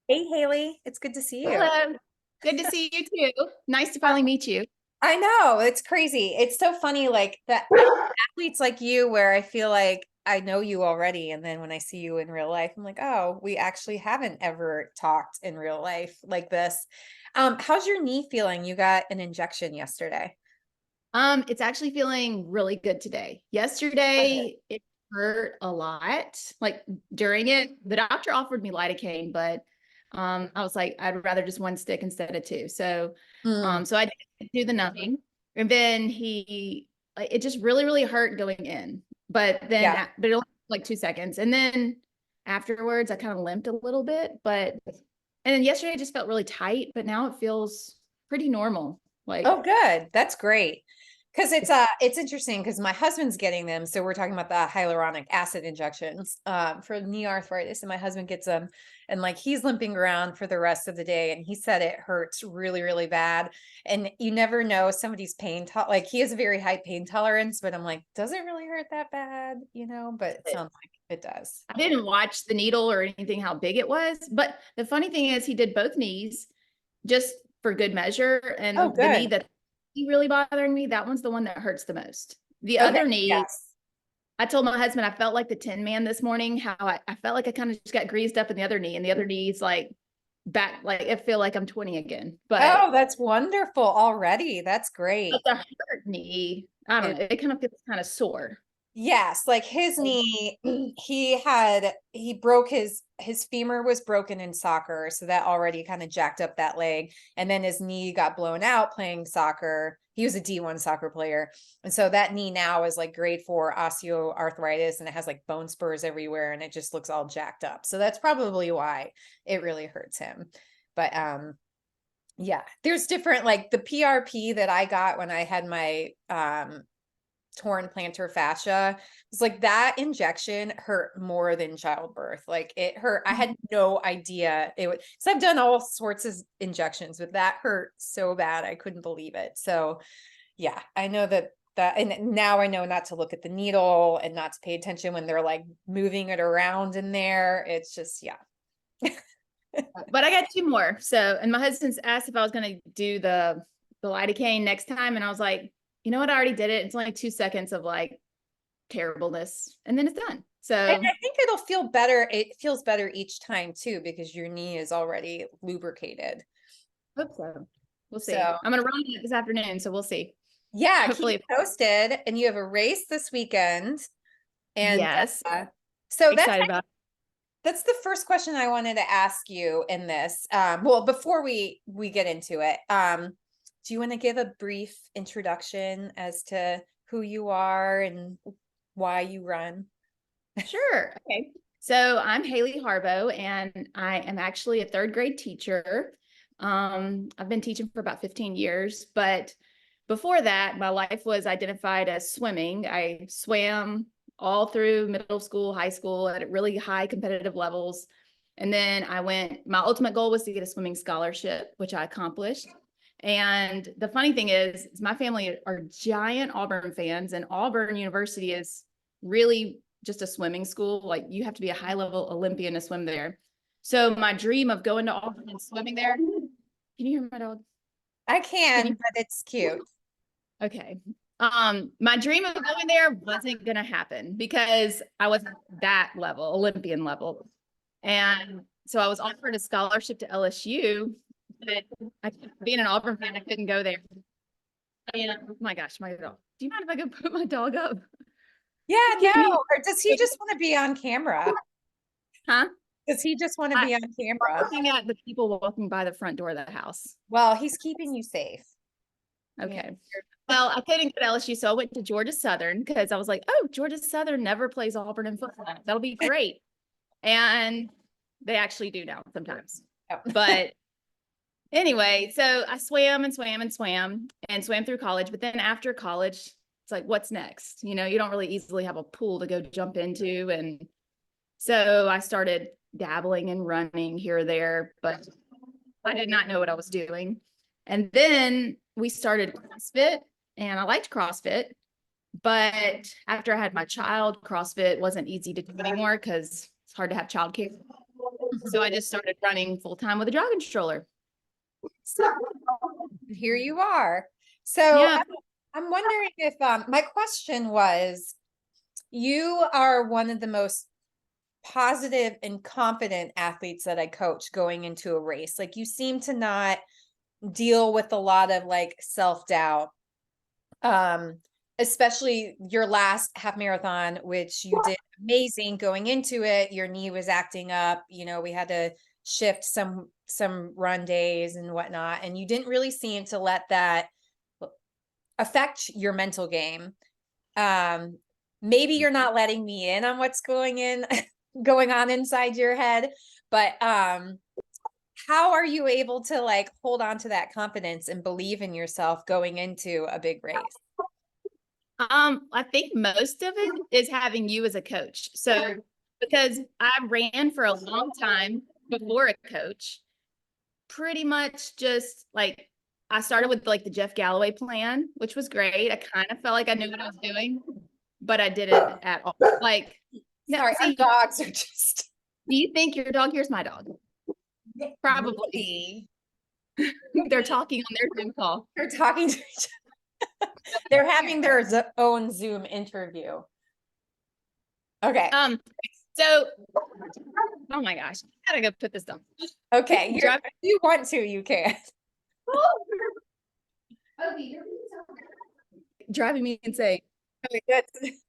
Hey, Haley, it's good to see you. Hello. Good to see you too. Nice to finally meet you. I know, it's crazy. It's so funny, like that athletes like you, where I feel like I know you already. And then when I see you in real life, I'm like, oh, we actually haven't ever talked in real life like this. How's your knee feeling? You got an injection yesterday. It's actually feeling really good today. Good. Yesterday, it hurt a lot. Like during it, the doctor offered me lidocaine, but I was like, I'd rather just one stick instead of two. So, Mm, so I did do the numbing, and then it just really, really hurt going in. yeah. But it only took like 2 seconds, and then afterwards, I kind of limped a little bit. And then yesterday, it just felt really tight, but now it feels pretty normal. Like Oh, good. That's great. Because it's interesting because my husband's getting them. So we're talking about the hyaluronic acid injections for knee arthritis, and my husband gets them, and like he's limping around for the rest of the day, and he said it hurts really, really bad. And you never know somebody's like he has a very high pain tolerance, but I'm like, does it really hurt that bad? But it sounds like it does. I didn't watch the needle or anything, how big it was. But the funny thing is, he did both knees just for good measure. And Oh, the knee good. that he really bothering me, that one's the one that hurts the most. The Okay. other knee, Yes. I told my husband I felt like the Tin Man this morning, how I felt like I kind of just got greased up in the other knee, and the other knee's like back, like I feel like I'm 20 again. Oh, that's wonderful already. That's But great. the hurt knee, I don't know, it kind of feels kind of sore. Yes, like his knee, he broke his femur was broken in soccer, so that already kind of jacked up that leg. And then his knee got blown out playing soccer. He was a D1 soccer player. And so that knee now is like grade 4 osteoarthritis, and it has like bone spurs everywhere, and it just looks all jacked up. So that's probably why it really hurts him. But yeah, there's different, like the PRP that I got when I had my torn plantar fascia. It's like that injection hurt more than childbirth. Like it hurt. I had no idea it would, because I've done all sorts of injections, but that hurt so bad. I couldn't believe it. So yeah, I know and now I know not to look at the needle and not to pay attention when they're like moving it around in there. It's just, yeah. But I got two more. So, and my husband's asked if I was going to do the lidocaine next time, and I was like, you know what? I already did it. It's only 2 seconds of like terribleness, and then it's done. And So, I think it'll feel better. It feels better each time too, because your knee is already lubricated. hope so. We'll see. So I'm going to run it this afternoon, so we'll see. yeah, keep Hopefully, me posted. And you have a race this weekend. And yes. uh, so Excited about that's the first question I wanted to ask you in this. Well, before we get into it, do you want to give a brief introduction as to who you are and why you run? it. Sure. Okay. So, I'm Haley Harbaugh, and I am actually a third grade teacher. I've been teaching for about 15 years, but before that, my life was identified as swimming. I swam all through middle school, high school at really high competitive levels. And then my ultimate goal was to get a swimming scholarship, which I accomplished. And the funny thing is my family are giant Auburn fans, and Auburn University is really just a swimming school. Like you have to be a high level Olympian to swim there. So my dream of going to Auburn and swimming there. Can you hear my dog? I Can can, you? but it's cute. Okay. My dream of going there wasn't gonna happen because I wasn't that level, Olympian level. And so I was offered a scholarship to LSU, but being an Auburn fan, I couldn't go there. And oh my gosh, my dog. Do you mind if I go put my dog up? Yeah, no. Can you? Or does he just want to be on camera? Huh? Does he just want to I, be on camera? looking at the people walking by the front door of the house. Well, he's keeping you safe. Yeah. Okay. Well, I couldn't get LSU, so I went to Georgia Southern because I was like, oh, Georgia Southern never plays Auburn in football. That'll be great. And they actually do now sometimes. Oh. But anyway, so I swam and swam and swam and swam through college. But then after college, it's like, what's next? You don't really easily have a pool to go jump into. And so I started dabbling and running here or there, but I did not know what I was doing. And then we started CrossFit, and I liked CrossFit. But after I had my child, CrossFit wasn't easy to do anymore because it's hard to have childcare. So I just started running full time with a jogging stroller. So Here you are. So yeah. I'm wondering if my question was, you are one of the most positive and confident athletes that I coach going into a race. Like, you seem to not deal with a lot of like self-doubt. Especially your last half marathon, which you did amazing going into it. Your knee was acting up, we had to shift some run days and whatnot, and you didn't really seem to let that affect your mental game. Maybe you're not letting me in on what's going on inside your head, but how are you able to like hold on to that confidence and believe in yourself going into a big race? I think most of it is having you as a coach. So because I ran for a long time before a coach, pretty much just like I started with like the Jeff Galloway plan, which was great. I kind of felt like I knew what I was doing, but I didn't at all. Like, now, Sorry, our see, dogs are just do you think your dog? Here's my dog. Probably. They're talking on their Zoom call. they're talking to each other. They're having their own Zoom interview. Okay. So, oh my gosh, I gotta go put this down. Okay. If you want to, you can. Driving me insane.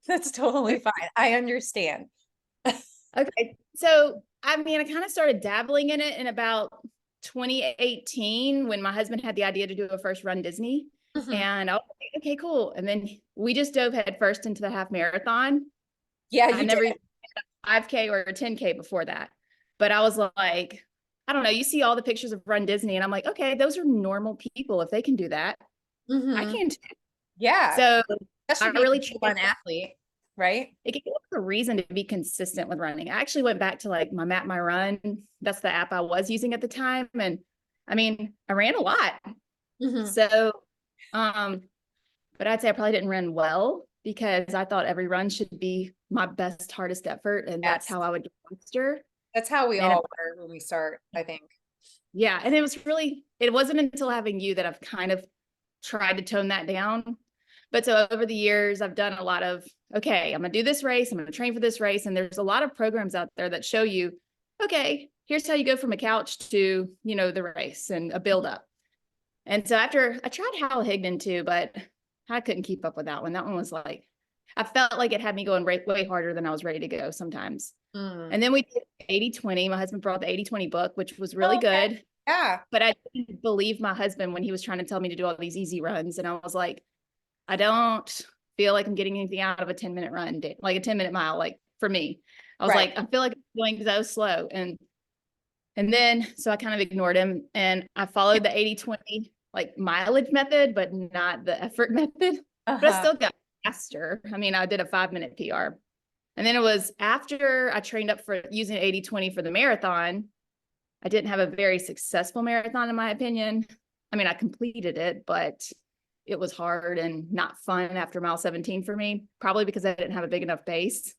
That's totally fine. I understand. Okay. So, I mean, I kind of started dabbling in it in about 2018 when my husband had the idea to do a first run Disney. Mhm. And I was like, okay, cool. And then we just dove head first into the half marathon. Yeah, I you never did. even did a 5K or a 10K before that. But I was like, I don't know. You see all the pictures of Run Disney, and I'm like, okay, those are normal people. If they can do that, I Mhm. can too. Yeah. So I Especially being really a one athlete, right? it gave me a reason to be consistent with running. I actually went back to like my Map My Run. That's the app I was using at the time. And I mean, I ran a lot. Mhm. So, but I'd say I probably didn't run well because I thought every run should be my best, hardest effort. And that's Yes. how I would get faster. That's how we And all were when we start, I think. yeah. And it wasn't until having you that I've kind of tried to tone that down. But so over the years, I've done a lot of, okay, I'm going to do this race. I'm going to train for this race. And there's a lot of programs out there that show you, okay, here's how you go from a couch to, the race and a build up. And so after I tried Hal Higdon too, but I couldn't keep up with that one. That one was like, I felt like it had me going way harder than I was ready to go sometimes. And then we did 80-20. My husband brought the 80-20 book, which was really good. Yeah. But I didn't believe my husband when he was trying to tell me to do all these easy runs. And I was like, I don't feel like I'm getting anything out of a 10-minute run, like a 10-minute mile. Like for me, I was like, I feel like I'm going so slow. And then, so I kind of ignored him and I followed the 80-20 like mileage method, but not the effort method, but I still got faster. I mean, I did a 5-minute PR. And then it was after I trained up for using 80-20 for the marathon. I didn't have a very successful marathon, in my opinion. I mean, I completed it, but it was hard and not fun after mile 17 for me, probably because I didn't have a big enough base.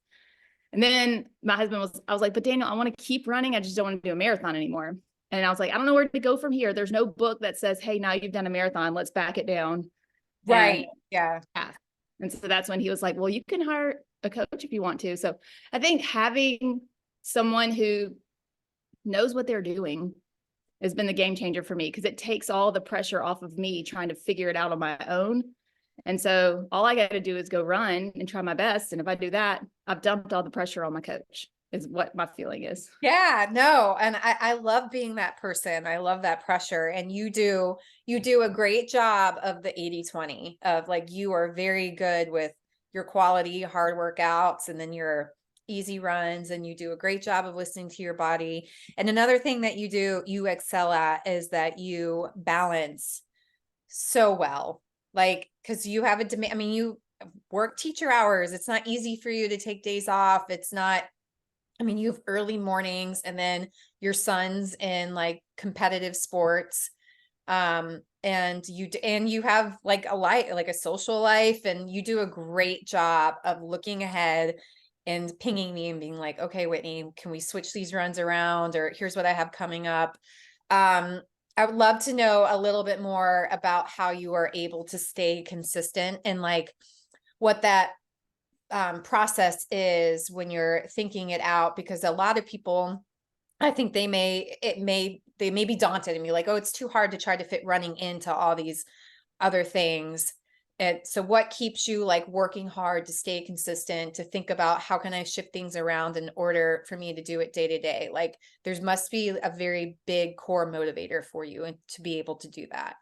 And then I was like, but Daniel, I want to keep running. I just don't want to do a marathon anymore. And I was like, I don't know where to go from here. There's no book that says, hey, now you've done a marathon, let's back it down. Right. Yeah. And so that's when he was like, well, you can hire a coach if you want to. So I think having someone who knows what they're doing has been the game changer for me because it takes all the pressure off of me trying to figure it out on my own. And so all I got to do is go run and try my best. And if I do that, I've dumped all the pressure on my coach, is what my feeling is. Yeah, no. And I love being that person. I love that pressure. And you do a great job of the 80-20 of like, you are very good with your quality hard workouts and then your easy runs, and you do a great job of listening to your body. And another thing that you excel at is that you balance so well. Like, because you have a demand, I mean, you work teacher hours. It's not easy for you to take days off. It's not, I mean, you have early mornings and then your son's in like competitive sports. And you have like a life, like a social life, and you do a great job of looking ahead and pinging me and being like, okay, Whitney, can we switch these runs around? Or here's what I have coming up. I would love to know a little bit more about how you are able to stay consistent and like what that process is when you're thinking it out, because a lot of people, I think they may be daunted and be like, oh, it's too hard to try to fit running into all these other things. And so what keeps you like working hard to stay consistent, to think about how can I shift things around in order for me to do it day to day? Like there must be a very big core motivator for you and to be able to do that.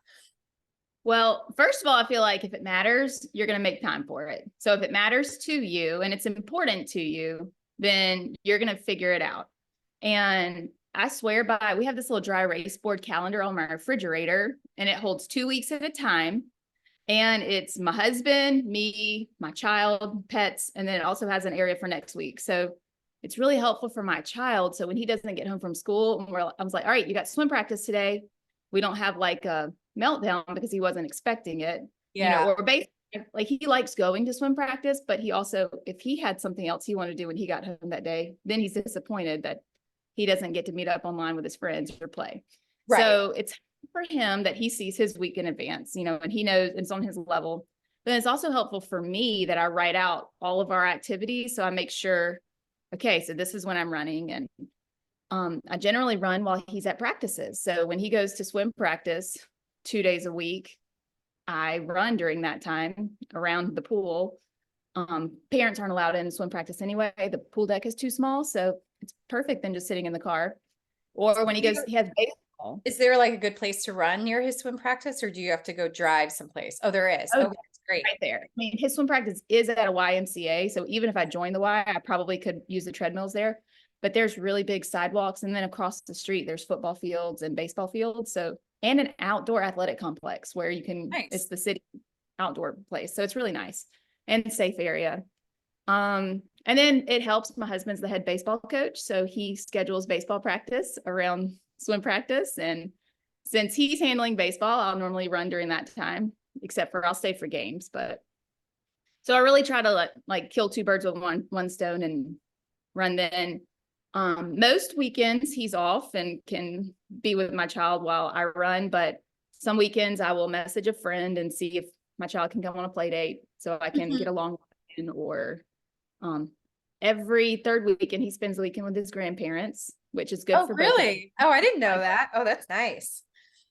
Well, first of all, I feel like if it matters, you're going to make time for it. So if it matters to you and it's important to you, then you're going to figure it out. And I swear by, we have this little dry erase board calendar on my refrigerator, and it holds 2 weeks at a time. And it's my husband, me, my child, pets, and then it also has an area for next week. So it's really helpful for my child. So when he doesn't get home from school, I was like, all right, you got swim practice today. We don't have like a meltdown because he wasn't expecting it, Yeah. or basically like he likes going to swim practice, but he also, if he had something else he wanted to do when he got home that day, then he's disappointed that he doesn't get to meet up online with his friends or play. Right. So it's for him that he sees his week in advance, and he knows it's on his level. But it's also helpful for me that I write out all of our activities. So I make sure, okay, so this is when I'm running. And I generally run while he's at practices. So when he goes to swim practice 2 days a week, I run during that time around the pool. Parents aren't allowed in swim practice anyway. The pool deck is too small. So it's perfect than just sitting in the car. Or when he goes, he has baseball. Is there like a good place to run near his swim practice, or do you have to go drive someplace? Oh, there is. Oh, that's great. Right there. I mean, his swim practice is at a YMCA. So even if I joined the Y, I probably could use the treadmills there. But there's really big sidewalks. And then across the street, there's football fields and baseball fields. So, and an outdoor athletic complex where you can, it's the city outdoor place. So it's really nice and safe area. And then it helps. My husband's the head baseball coach. So he schedules baseball practice around swim practice. And since he's handling baseball, I'll normally run during that time, except for I'll stay for games. But so I really try to like kill two birds with one stone and run then. Most weekends he's off and can be with my child while I run, but some weekends I will message a friend and see if my child can come on a play date so I can get along with him. Or every third weekend he spends the weekend with his grandparents, which is good for both. Oh, really? Oh, I didn't know that. Oh, that's nice.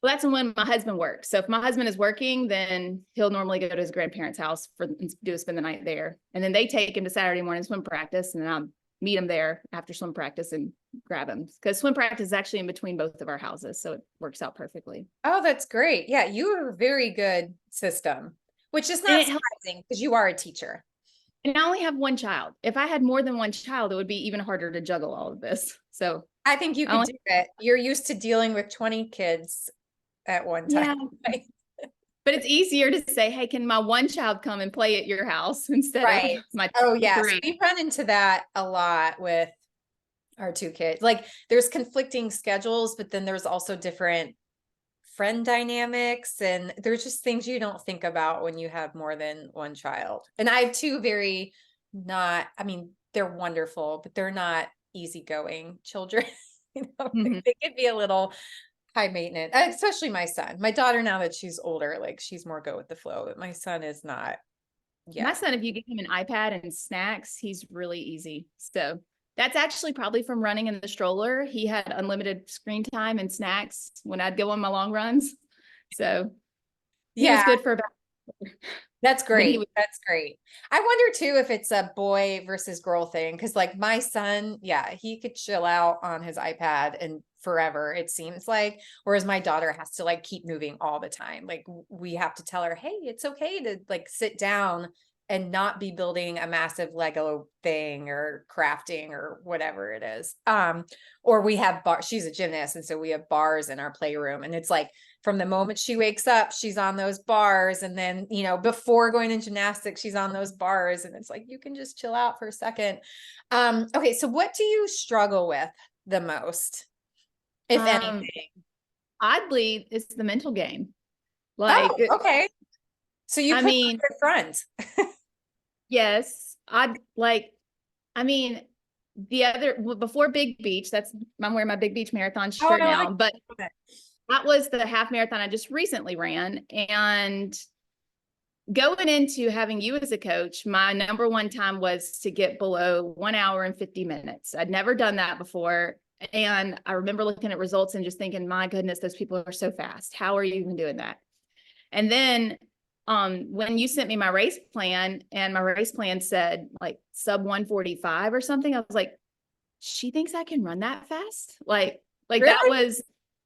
Well, that's when my husband works. So if my husband is working, then he'll normally go to his grandparents' house spend the night there. And then they take him to Saturday morning swim practice, and then I'll meet him there after swim practice and grab him, because swim practice is actually in between both of our houses. So it works out perfectly. Oh, that's great. Yeah, you have a very good system, which is not surprising because you are a teacher. And I only have one child. If I had more than one child, it would be even harder to juggle all of this. So I think you can do it. You're used to dealing with 20 kids at one time. Yeah. Right? But it's easier to say, hey, can my one child come and play at your house instead of my Oh, yes. We run into that a lot with our two kids. Like there's conflicting schedules, but then there's also different friend dynamics, and there's just things you don't think about when you have more than one child. And I have two I mean, they're wonderful, but they're not easygoing children. They could be a little high maintenance, especially my son. My daughter, now that she's older, like she's more go with the flow, but my son is not. Yeah. My son, if you give him an iPad and snacks, he's really easy. So that's actually probably from running in the stroller. He had unlimited screen time and snacks when I'd go on my long runs. So he was good for about. That's great. That's great. I wonder too if it's a boy versus girl thing, because like my son, he could chill out on his iPad and forever, it seems like, whereas my daughter has to like keep moving all the time. Like we have to tell her, hey, it's okay to like sit down and not be building a massive Lego thing or crafting or whatever it is. Or we have she's a gymnast, and so we have bars in our playroom, and it's like from the moment she wakes up, she's on those bars. And then, before going to gymnastics, she's on those bars, and it's like, you can just chill out for a second. Okay. So what do you struggle with the most, if anything? Oddly, it's the mental game. Like, oh, okay. So you put on your front. Yes. I mean, before Big Beach, I'm wearing my Big Beach Marathon Oh, shirt I now, like but that. that was the half marathon I just recently ran. And going into having you as a coach, my number one time was to get below 1 hour and 50 minutes. I'd never done that before. And I remember looking at results and just thinking, my goodness, those people are so fast. How are you even doing that? And then when you sent me my race plan and my race plan said like sub 145 or something, I was like, she thinks I can run that fast? Like that Really? was,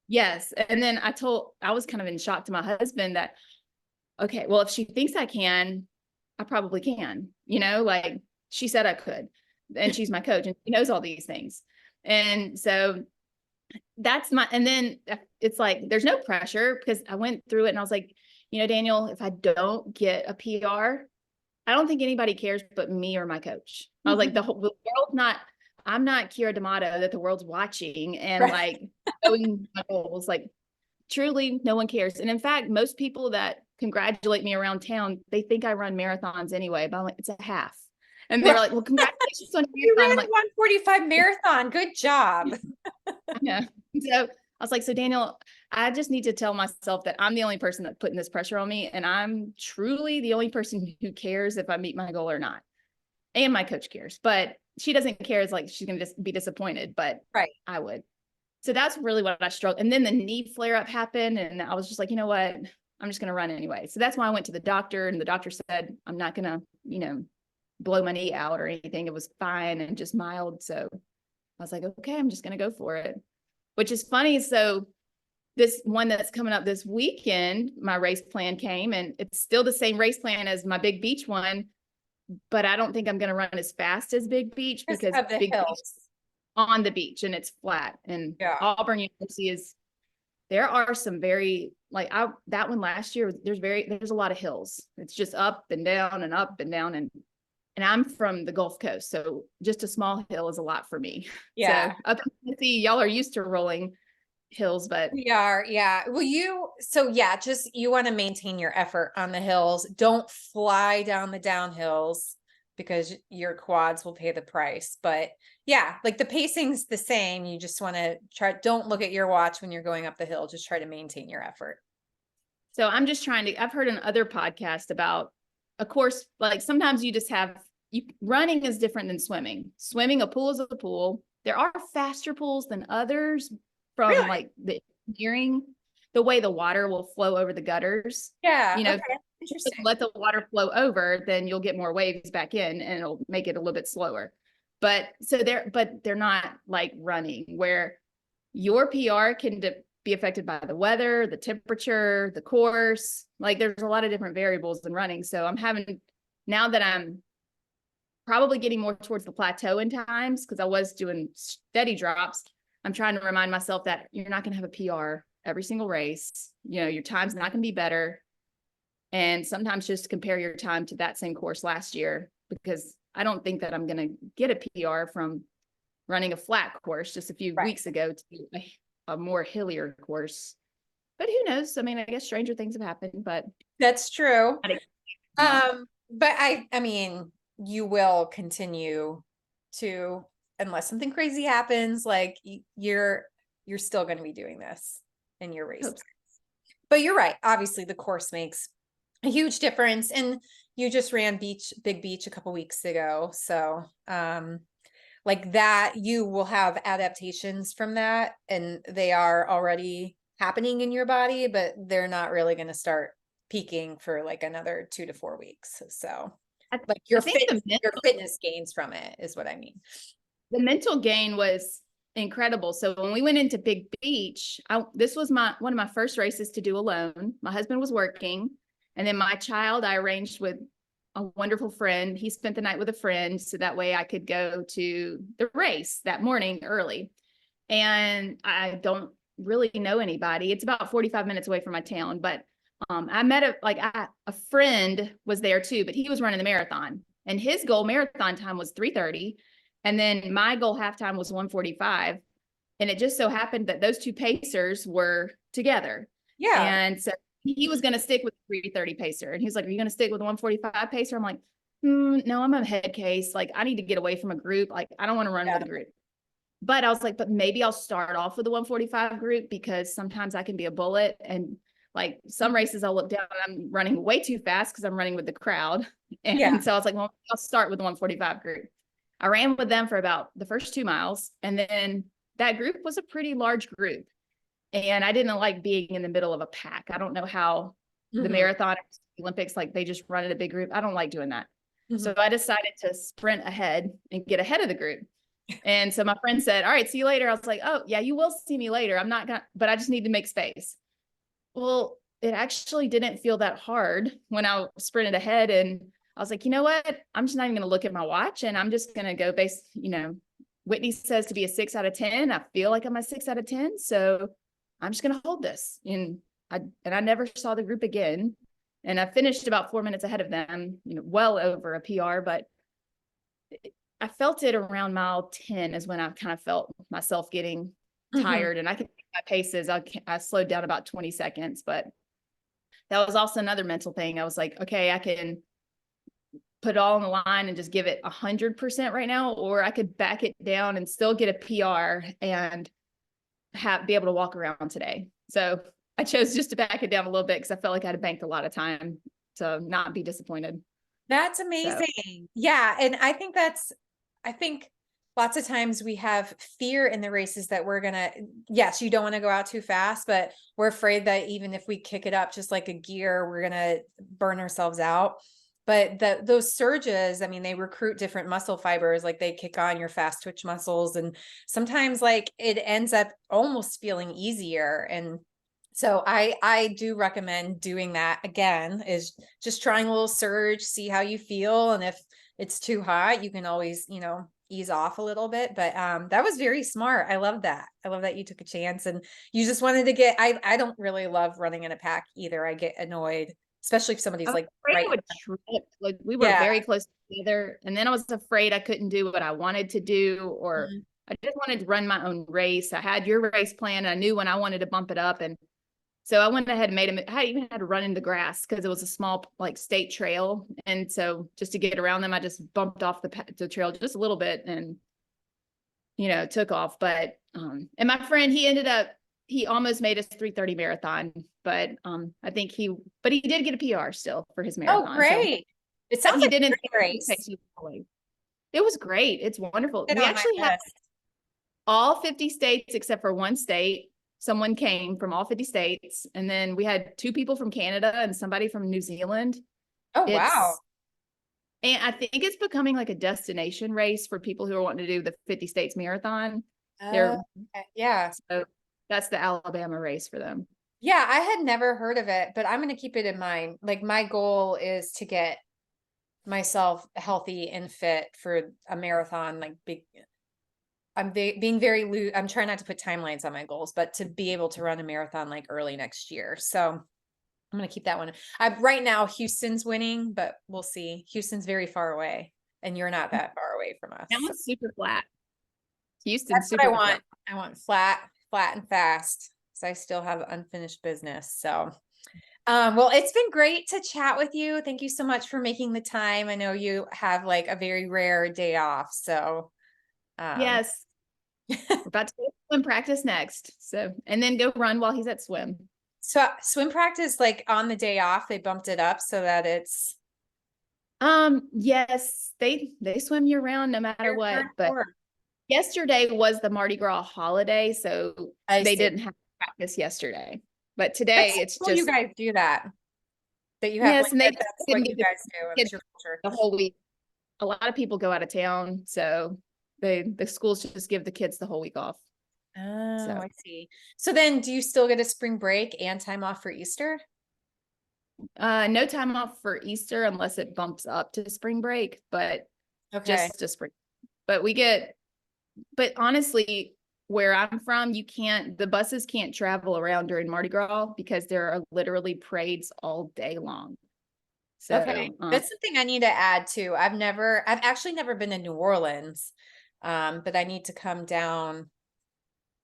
yes. And then I was kind of in shock to my husband that, okay, well, if she thinks I can, I probably can, like she said I could, and she's my coach and she knows all these things. And so and then it's like, there's no pressure because I went through it and I was like, Daniel, if I don't get a PR, I don't think anybody cares but me or my coach. I was like, the world's not, I'm not Keira D'Amato that the world's watching and Right. like knowing my goals. Like truly no one cares. And in fact, most people that congratulate me around town, they think I run marathons anyway, but I'm like, it's a half. And they're like, well, congratulations on your You marathon. ran I'm a like, 145 marathon. Good job. yeah. So I was like, so Daniel, I just need to tell myself that I'm the only person that's putting this pressure on me. And I'm truly the only person who cares if I meet my goal or not. And my coach cares, but she doesn't care. It's like, she's going to just be disappointed, but Right. I would. So that's really what I struggled. And then the knee flare up happened. And I was just like, you know what? I'm just going to run anyway. So that's why I went to the doctor and the doctor said, I'm not going to, blow my knee out or anything. It was fine and just mild. So I was like, okay, I'm just going to go for it, which is funny. So this one that's coming up this weekend, my race plan came and it's still the same race plan as my Big Beach one, but I don't think I'm going to run as fast as Big Beach Just because of the Big Beach hills. on the beach and it's flat. And Yeah. Auburn University there are some very, like that one last year, there's a lot of hills. It's just up and down and up and down. And I'm from the Gulf Coast. So just a small hill is a lot for me. Yeah. So up in Tennessee, y'all are used to rolling hills, but We are. Yeah. Well, just you want to maintain your effort on the hills. Don't fly down the downhills because your quads will pay the price. But yeah, like the pacing's the same. You just want to don't look at your watch when you're going up the hill. Just try to maintain your effort. so I'm just I've heard in other podcasts about, of course, like sometimes you just running is different than swimming. Swimming, a pool is a pool. There are faster pools than others from Really? like the engineering, the way the water will flow over the gutters. Yeah. If Okay. you Interesting. let the water flow over, then you'll get more waves back in and it'll make it a little bit slower. But they're not like running where your PR can be affected by the weather, the temperature, the course. Like there's a lot of different variables in running. So now that I'm probably getting more towards the plateau in times, because I was doing steady drops, I'm trying to remind myself that you're not going to have a PR every single race. Your time's not going to be better. And sometimes just compare your time to that same course last year, because I don't think that I'm going to get a PR from running a flat course just a few Right. weeks ago to a more hillier course. But who knows? I mean, I guess stranger things have happened, but That's true. Yeah. But I mean, you will continue to, unless something crazy happens, like you're still going to be doing this in your race. But you're right. Obviously, the course makes a huge difference. And you just ran Big Beach a couple weeks ago. So, like that, you will have adaptations from that, and they are already happening in your body, but they're not really going to start peaking for like another 2 to 4 weeks. So like your fitness gains from it is what I mean. The mental gain was incredible. So when we went into Big Beach, this was one of my first races to do alone. My husband was working, and then my child, I arranged with a wonderful friend. He spent the night with a friend, so that way I could go to the race that morning early. And I don't really know anybody. It's about 45 minutes away from my town, but I met a friend was there too, but he was running the marathon, and his goal marathon time was 3:30. And then my goal halftime was 1:45. And it just so happened that those two pacers were together. Yeah. And so he was going to stick with the 3:30 pacer. And he was like, are you going to stick with the 1:45 pacer? I'm like, No, I'm a head case. Like I need to get away from a group. Like I don't want to run with a group. But I was like, but maybe I'll start off with the 145 group because sometimes I can be a bullet. And like some races I'll look down and I'm running way too fast because I'm running with the crowd. Yeah. And so I was like, well, I'll start with the 145 group. I ran with them for about the first 2 miles. And then that group was a pretty large group. And I didn't like being in the middle of a pack. I don't know how the marathon Olympics, like they just run in a big group. I don't like doing that. So I decided to sprint ahead and get ahead of the group. And so my friend said, all right, see you later. I was like, oh yeah, you will see me later. I'm not gonna, but I just need to make space. Well, it actually didn't feel that hard when I sprinted ahead. And I was like, you know what? I'm just not even going to look at my watch and I'm just going to go Whitney says to be a 6 out of 10. I feel like I'm a 6 out of 10. So I'm just going to hold this. And I never saw the group again. And I finished about 4 minutes ahead of them, well over a PR, but I felt it around mile 10 is when I kind of felt myself getting tired and I could take my paces. I slowed down about 20 seconds, but that was also another mental thing. I was like, okay, I can put it all on the line and just give it 100% right now, or I could back it down and still get a PR and be able to walk around today. So I chose just to back it down a little bit because I felt like I had banked a lot of time to not be disappointed. That's amazing. So. Yeah. And I think lots of times we have fear in the races that yes, you don't want to go out too fast, but we're afraid that even if we kick it up just like a gear, we're going to burn ourselves out. But those surges, I mean, they recruit different muscle fibers, like they kick on your fast twitch muscles. And sometimes like it ends up almost feeling easier. And so I do recommend doing that again, is just trying a little surge, see how you feel. And if it's too hot, you can always, ease off a little bit. But that was very smart. I love that. I love that you took a chance and you just wanted to I don't really love running in a pack either. I get annoyed, especially if somebody's like right. Like we were very close together. And then I was afraid I couldn't do what I wanted to do, or I just wanted to run my own race. I had your race plan. I knew when I wanted to bump it up. And so I went ahead and I even had to run in the grass because it was a small like state trail. And so just to get around them, I just bumped off the trail just a little bit and, took off. But, and my friend, he almost made his 3:30 marathon, but I think he did get a PR still for his marathon. Oh, great. So it sounds like didn't race. It was great. It's wonderful. We actually have all 50 states except for one state. Someone came from all 50 states. And then we had 2 people from Canada and somebody from New Zealand. Oh, wow. And I think it's becoming like a destination race for people who are wanting to do the 50 states marathon. Yeah. So that's the Alabama race for them. Yeah, I had never heard of it, but I'm going to keep it in mind. Like my goal is to get myself healthy and fit for a marathon, like being very loose. I'm trying not to put timelines on my goals, but to be able to run a marathon like early next year. So I'm going to keep that one. Right now, Houston's winning, but we'll see. Houston's very far away and you're not that far away from us. That one's super flat. Houston's super flat. That's what I want. I want flat and fast. So I still have unfinished business. So, well, it's been great to chat with you. Thank you so much for making the time. I know you have like a very rare day off. So, yes, we're about to go swim practice next. So, and then go run while he's at swim. So swim practice, like on the day off, they bumped it up so that it's. Yes, they swim year round no matter what. But yesterday was the Mardi Gras holiday, so they didn't have practice yesterday. But today it's just you guys do that. That you have. Yes, and that's what you guys do. It's your culture. The whole week. A lot of people go out of town, so the schools just give the kids the whole week off. Oh, so. I see. So then do you still get a spring break and time off for Easter? No time off for Easter unless it bumps up to spring break, but just a spring. But but honestly, where I'm from, the buses can't travel around during Mardi Gras because there are literally parades all day long. So that's something I need to add too. I've actually never been to New Orleans, but I need to come down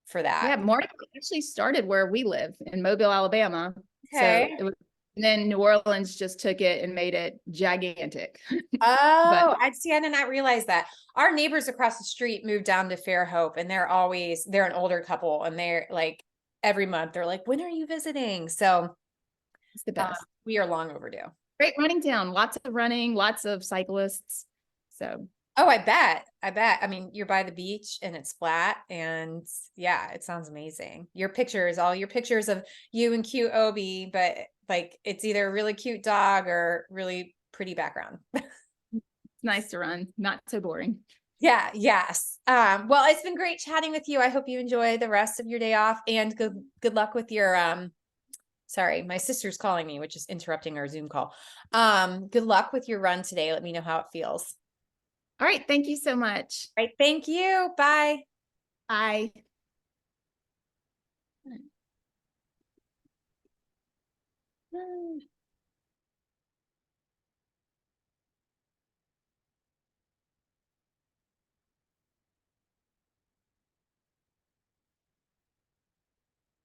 for that. Yeah, Mardi Gras actually started where we live in Mobile, Alabama. Okay. So And then New Orleans just took it and made it gigantic. But Oh, I did not realize that. Our neighbors across the street moved down to Fairhope, and they're an older couple, and they're like every month they're like, when are you visiting? So it's the best. we are long overdue. Great running town, lots of running, lots of cyclists. So Oh, I bet. I bet. I mean, you're by the beach and it's flat, and yeah, it sounds amazing. All your pictures of you and cute Obi, but like it's either a really cute dog or really pretty background. it's nice to run, not so boring. Yeah, yes. Well, it's been great chatting with you. I hope you enjoy the rest of your day off, and good luck with your sorry, my sister's calling me, which is interrupting our Zoom call. Good luck with your run today. Let me know how it feels. All right. Thank you so much. All right, thank you. Bye. Bye.